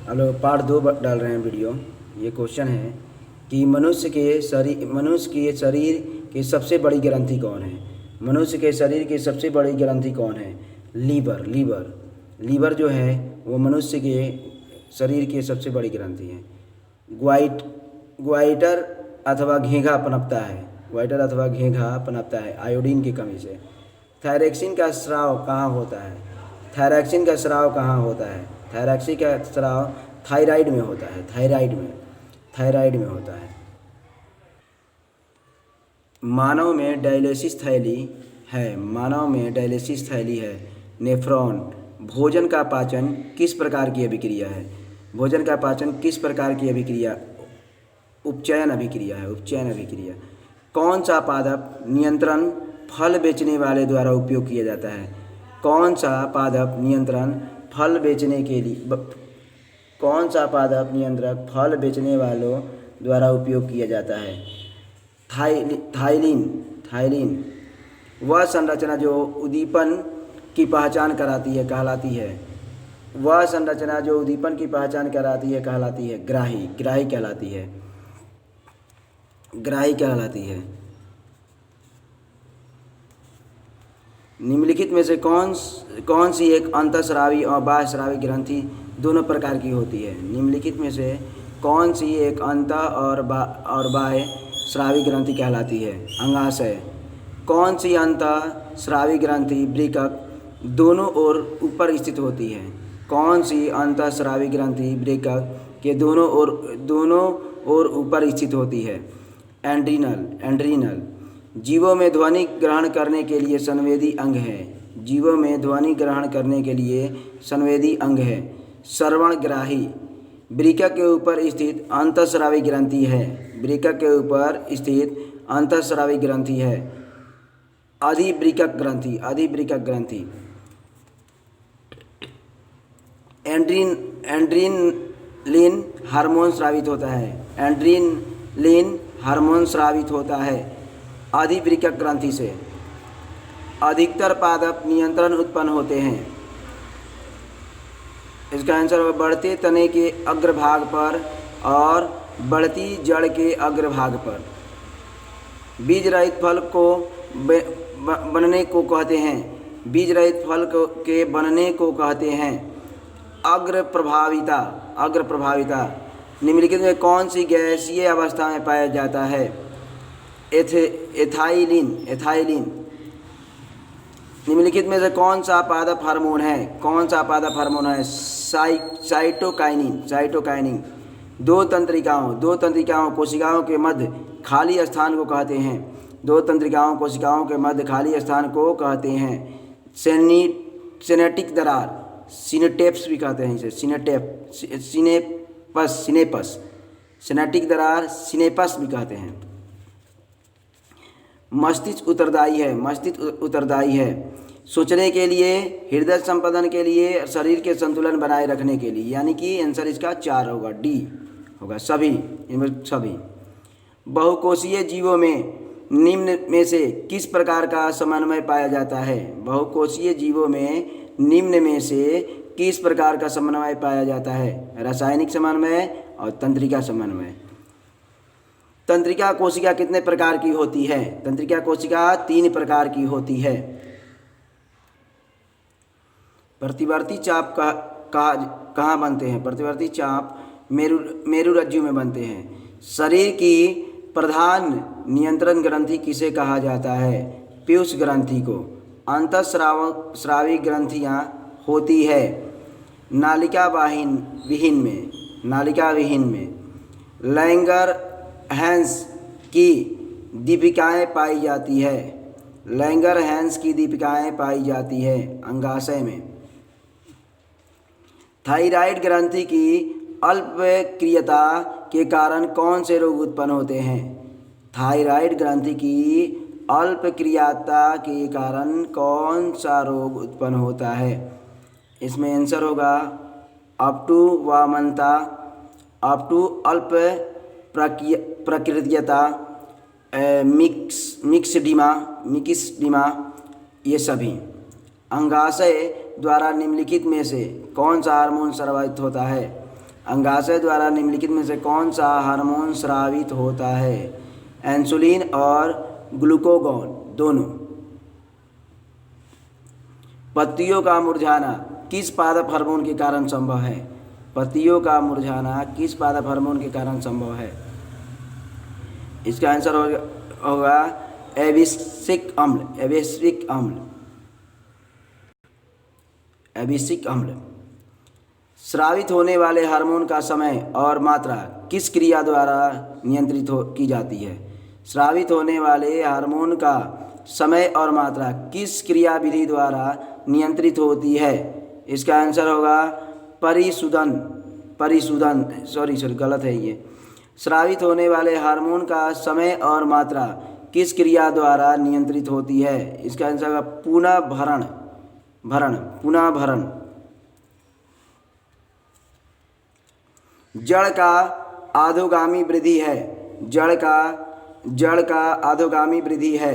Hello, part 2 डाल रहे हैं वीडियो। ये क्वेश्चन है कि मनुष्य के शरीर की सबसे बड़ी ग्रंथि कौन है। मनुष्य के शरीर की सबसे बड़ी ग्रंथि कौन है? लीवर। लीवर जो है वो मनुष्य के शरीर की सबसे बड़ी ग्रंथि है। ग्वाइटर अथवा घेंघा पनपता है आयोडीन की कमी से। थायरॉक्सिन का स्राव कहाँ होता है? थायरॉक्सिन का स्राव थायराइड में होता है। थायराइड में होता है। मानव में डायलिसिस थैली है। नेफ्रॉन। भोजन का पाचन किस प्रकार की अभिक्रिया है? उपचयन अभिक्रिया। कौन सा पादप नियंत्रण फल बेचने वाले द्वारा उपयोग किया जाता है? कौन सा पादप नियंत्रक फल बेचने वालों द्वारा उपयोग किया जाता है? थाइलिन। वह संरचना जो उद्दीपन की पहचान कराती है कहलाती है ग्राही कहलाती है। निम्नलिखित में से कौन सी एक अंतःस्रावी और बाह्यस्रावी ग्रंथि दोनों प्रकार की होती है? निम्नलिखित में से कौन सी एक अंतः और बाह्य स्रावी ग्रंथि कहलाती है? अंगाशय। कौन सी अंतःस्रावी ग्रंथि वृक्क दोनों ओर ऊपर स्थित होती है? कौन सी अंतःस्रावी ग्रंथि वृक्क के दोनों ओर ऊपर स्थित होती है? एड्रीनल। जीवों में ध्वनि ग्रहण करने के लिए संवेदी अंग है। श्रवणग्राही। वृक्क के ऊपर स्थित अंतःस्रावी ग्रंथि है। अधिवृक्क ग्रंथि। एड्रीनलिन हार्मोन स्रावित होता है अधिवृक्क ग्रंथि से। अधिकतर पादप नियंत्रण उत्पन्न होते हैं। इसका आंसर है बढ़ते तने के अग्रभाग पर और बढ़ती जड़ के अग्रभाग पर। बीज रहित फल को बनने को कहते हैं अग्र प्रभाविता। निम्नलिखित में कौन सी गैसीय अवस्था में पाया जाता है? एथाइलिन। निम्नलिखित में से कौन सा पादप हार्मोन है? साइटोकाइनिन। दो तंत्रिकाओं कोशिकाओं के मध्य खाली स्थान को कहते हैं सिनेप्टिक दरार। सिनेप्स भी कहते हैं इसे। सिनेप्टिक दरार सिनेपस भी कहते हैं। मस्तिष्क उत्तरदायी है सोचने के लिए, हृदय संपादन के लिए, शरीर के संतुलन बनाए रखने के लिए। यानी कि आंसर इसका 4 होगा, डी होगा। सभी बहुकोषीय जीवों में निम्न में से किस प्रकार का समन्वय पाया जाता है? रासायनिक समन्वय और तंत्रिका समन्वय। तंत्रिका कोशिका कितने प्रकार की होती है? तंत्रिका कोशिका 3 प्रकार की होती है। प्रतिवर्ती चाप कहाँ बनते हैं? प्रतिवर्ती चाप मेरुरज्जु में बनते हैं। शरीर की प्रधान नियंत्रण ग्रंथि किसे कहा जाता है? पीयूष ग्रंथि को। अंतःस्रावी ग्रंथियाँ होती है नालिका विहीन में। लैंगर हैंस की दीपिकाएँ पाई जाती है अंगाशय में। थायराइड ग्रंथि की अल्पक्रियता के कारण कौन से रोग उत्पन्न होते हैं? थायराइड ग्रंथि की अल्पक्रियता के कारण कौन सा रोग उत्पन्न होता है? इसमें आंसर होगा अपटू अल्प प्रकृतियता, मिक्सडिमा ये सभी। अंगाशय द्वारा निम्नलिखित में से कौन सा हार्मोन स्रावित होता है? अंगाशय द्वारा निम्नलिखित में से कौन सा हार्मोन स्रावित होता है? इंसुलिन और ग्लूकागॉन दोनों। पत्तियों का मुरझाना किस पादप हार्मोन के कारण संभव है? पत्तियों का मुरझाना किस पादप हार्मोन के कारण संभव है? इसका आंसर होगा एबिसिक अम्ल। एबिसिक अम्ल। स्रावित होने वाले हार्मोन का समय और मात्रा किस क्रिया द्वारा नियंत्रित की जाती है? स्रावित होने वाले हार्मोन का समय और मात्रा किस क्रिया विधि द्वारा नियंत्रित होती है? इसका आंसर होगा परिशुद्धन। सॉरी गलत है ये। स्रावित होने वाले हार्मोन का समय और मात्रा किस क्रिया द्वारा नियंत्रित होती है? इसका आंसर होगा पुनः भरण। जड़ का अधोगामी वृद्धि है। जड़ का अधोगामी वृद्धि है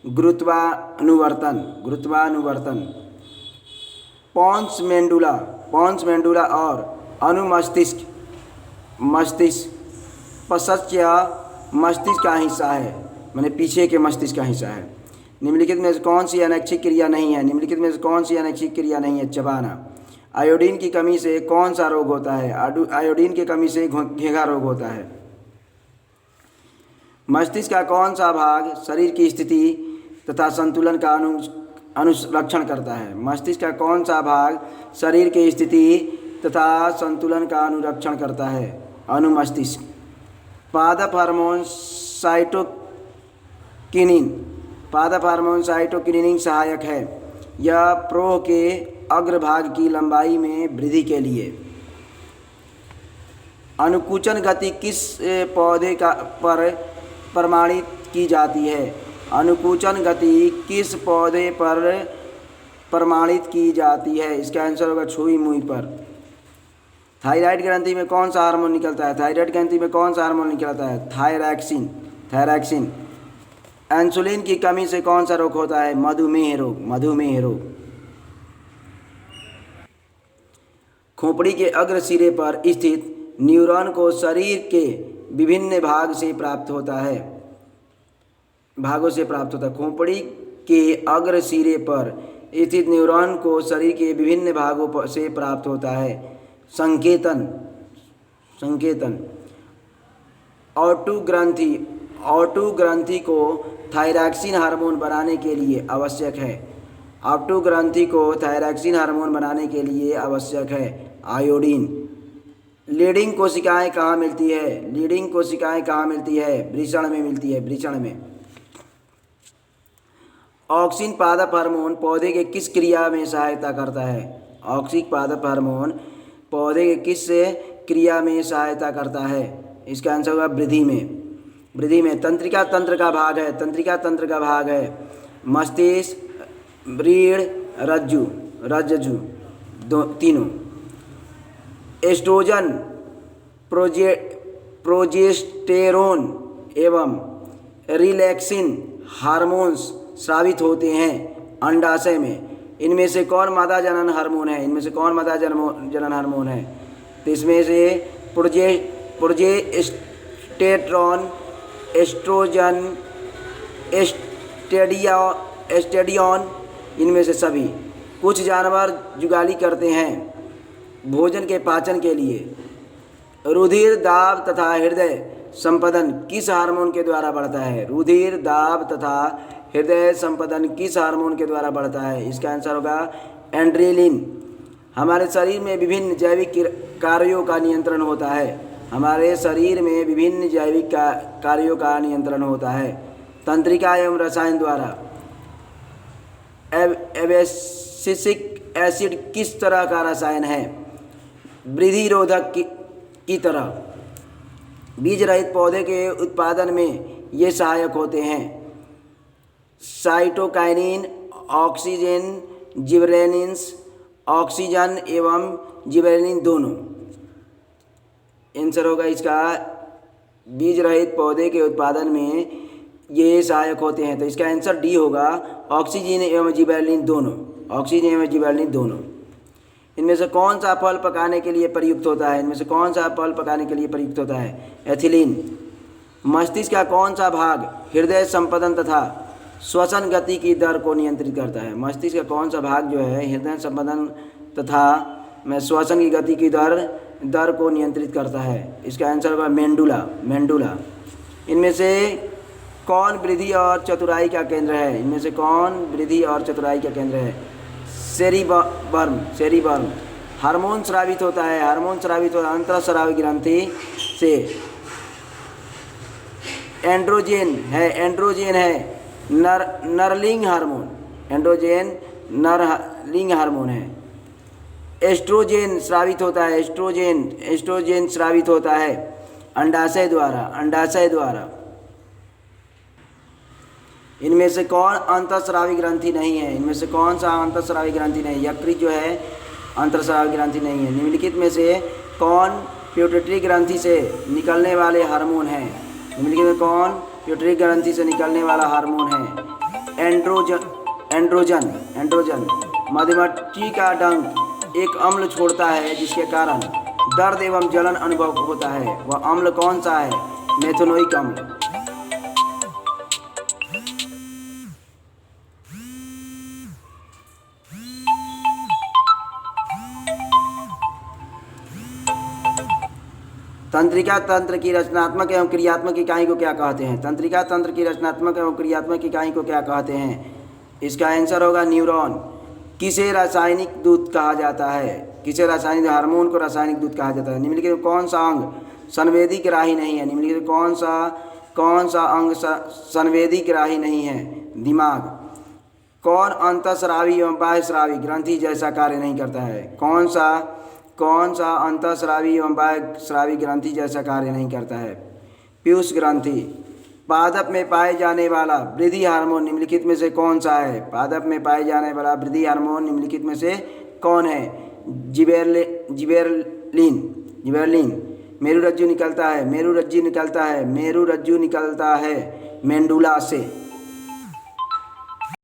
गुरुत्वानुवर्तन। पोन्स मेंडुला और अनुमस्तिष्क पश्चात्य मस्तिष्क का हिस्सा है, माने पीछे के मस्तिष्क का हिस्सा है। निम्नलिखित में से कौन सी अनैच्छिक क्रिया नहीं है? चबाना। आयोडीन की कमी से कौन सा रोग होता है? आयोडीन की कमी से घेंघा रोग होता है। मस्तिष्क का कौन सा भाग शरीर की स्थिति तथा संतुलन का अनुरक्षण करता है? मस्तिष्क का कौन सा भाग शरीर की स्थिति तथा संतुलन का अनुरक्षण करता है? अनुमस्तिष्क। पादप हार्मोन साइटोकिनिन सहायक है। यह प्रोह के अग्रभाग की लंबाई में वृद्धि के लिए। अनुकुचन गति किस पौधे पर प्रमाणित की जाती है? अनुकुचन गति किस पौधे पर प्रमाणित की जाती है? इसका आंसर होगा छुई मुई पर। थायराइड ग्रंथि में कौन सा हार्मोन निकलता है? थायरैक्सिन। इंसुलिन की कमी से कौन सा रोग होता है? मधुमेह रोग। खोपड़ी के अग्र सिरे पर स्थित न्यूरॉन को शरीर के विभिन्न भागों से प्राप्त होता है। खोपड़ी के अग्र सिरे पर स्थित न्यूरॉन को शरीर के विभिन्न भागों से प्राप्त होता है। संकेतन। ऑटू ग्रंथि को थायरॉक्सिन हार्मोन बनाने के लिए आवश्यक है। आयोडीन। लीडिंग कोशिकाएं कहाँ मिलती है? वृषण में। ऑक्सिन पादप हार्मोन पौधे के किस क्रिया में सहायता करता है? ऑक्सिन पादप हार्मोन पौधे के किस क्रिया में सहायता करता है? इसका आंसर होगा वृद्धि में। तंत्रिका तंत्र का भाग है मस्तिष्क, रीढ़, रज्जु तीनों। एस्ट्रोजन, प्रोजेस्टेरोन एवं रिलैक्सिन हार्मोन्स स्रावित होते हैं अंडाशय में। इनमें से कौन मादा जनन हार्मोन है? तो इसमें से प्रोजेस्टेरोन, एस्ट्रोजन, एस्टेडियोन, इनमें से सभी। कुछ जानवर जुगाली करते हैं भोजन के पाचन के लिए। रुधिर दाब तथा हृदय संपदन किस हार्मोन के द्वारा बढ़ता है? इसका आंसर होगा एड्रेनलिन। हमारे शरीर में विभिन्न जैविक कार्यों का नियंत्रण होता है तंत्रिका एवं रसायन द्वारा। एब्सिसिक एसिड किस तरह का रसायन है? वृद्धि रोधक की तरह। बीज रहित पौधे के उत्पादन में ये सहायक होते हैं। साइटोकाइनिन, ऑक्सीजन एवं जिबरेलिन दोनों। आंसर होगा इसका बीज रहित पौधे के उत्पादन में ये सहायक होते हैं। तो इसका आंसर डी होगा ऑक्सीजन एवं जिबरेलिन दोनों। इनमें से कौन सा फल पकाने के लिए प्रयुक्त होता है? इनमें से कौन सा फल पकाने के लिए प्रयुक्त होता है? एथिलीन। मस्तिष्क का कौन सा भाग हृदय संपदन तथा श्वसन गति की दर को नियंत्रित करता है? मस्तिष्क का कौन सा भाग जो है हृदय संपदन तथा श्वसन की गति की दर को नियंत्रित करता है? इसका आंसर होगा मेंडुला। इनमें से कौन वृद्धि और चतुराई का केंद्र है? इनमें से कौन वृद्धि और चतुराई का केंद्र है? सेरिबर्म। हार्मोन स्रावित होता है अंतःस्रावी ग्रंथि से। एंड्रोजन है नरलिंग हार्मोन है। एस्ट्रोजन स्रावित होता है अंडाशय द्वारा। इनमें से कौन अंतःस्रावी ग्रंथि नहीं है? इनमें से कौन सा अंतःस्रावी ग्रंथि नहीं? यकृत जो है अंतःस्रावी ग्रंथि नहीं है। निम्नलिखित में से कौन प्यूटरी ग्रंथि से निकलने वाले हार्मोन है? निम्नलिखित में कौन प्यूटरी ग्रंथि से निकलने वाला हार्मोन है? एंड्रोजन। मधुमक्खी का डंक एक अम्ल छोड़ता है जिसके कारण दर्द एवं जलन अनुभव होता है। वह अम्ल कौन सा है? मेथनोइक अम्ल। तंत्रिका तंत्र की रचनात्मक एवं क्रियात्मक इकाई को क्या कहते हैं? तंत्रिका तंत्र की रचनात्मक एवं क्रियात्मक इकाई को क्या कहते हैं? इसका आंसर होगा न्यूरॉन। किसे रासायनिक दूत कहा जाता है? किसे रासायनिक हार्मोन को रासायनिक दूत कहा जाता है? निम्नलिखित में कौन सा अंग संवेदी ग्राही नहीं है? निम्नलिखित में कौन सा अंग संवेदी ग्राही नहीं है? दिमाग। कौन अंतःस्रावी एवं बाह्यस्रावी ग्रंथि जैसा कार्य नहीं करता है? कौन सा अंतःस्रावी एवं बाह्यस्रावी ग्रंथि जैसा कार्य नहीं करता है? पीयूष ग्रंथि। पादप में पाए जाने वाला वृद्धि हार्मोन निम्नलिखित में से कौन सा है? पादप में पाए जाने वाला वृद्धि हार्मोन निम्नलिखित में से कौन है? जिबेरलिन। मेरुरज्जु निकलता है मेंडुला से।